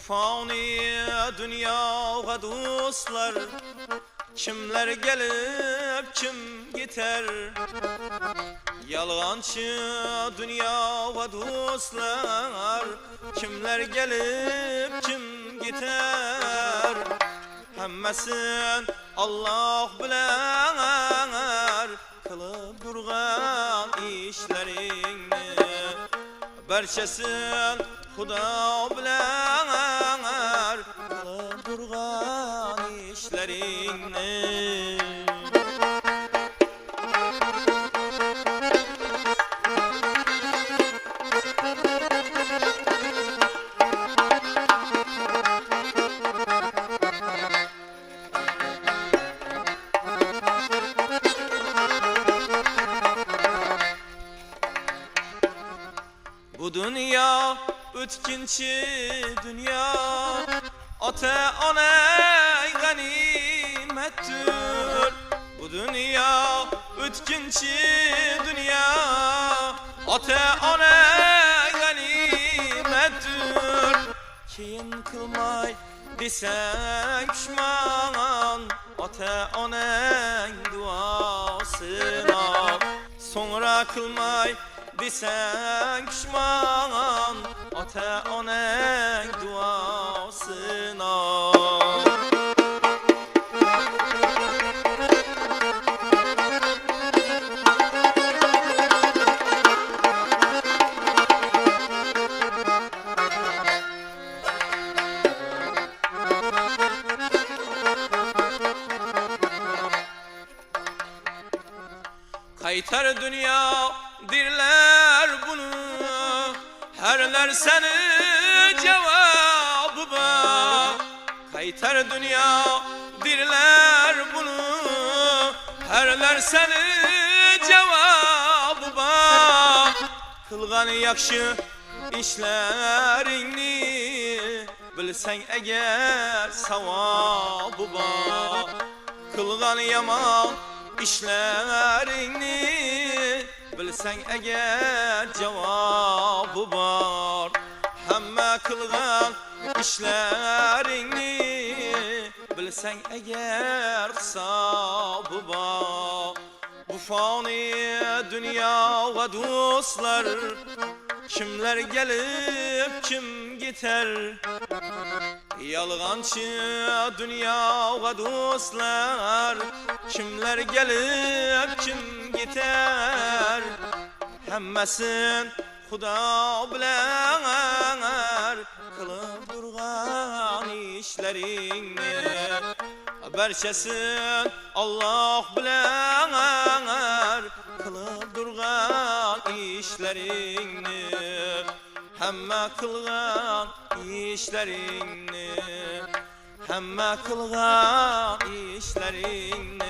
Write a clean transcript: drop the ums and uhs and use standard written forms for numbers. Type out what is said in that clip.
fani dünya dostlar, kimler gelip kim gider? Yalğançı dünya dostlar, kimler gelip kim gider? Hemmesin Allah biler, kılıp durgan işlerini. Berçesin Xuda biler, kılıp durgan işlerini. Bu dünya ötkinçi dünya, ata-ona ganimettir. Bu dünya ötkinçi dünya, ata-ona ganimettir. Keyin kılmay desang pişman, ata-onang duasına. Sonra kılmay desang pişman, ata-onang duasına. Kaytar dünya dirler bunu, herler seni cevabı ba. Kaytar dünya dirler bunu, herler seni cevabı ba. Kılgan yakşı işlerini, bilsen eğer savabı ba. Kılgan yaman işlerini, bilsen eğer cevabı var. Hemme kılgan işlerini, bilsen eğer hesabı var. Bu fani dünya ve dostlar, kimler gelip kim gider? Yalğançı dünya ve dostlar, kimler gelip kim gider? Hemmesin Xuda biler, kılıp durgan işlerini. Berçesin Allah biler, kılıp durgan işlerini. Hemme kılgan işlerini, hemme kılgan işlerini.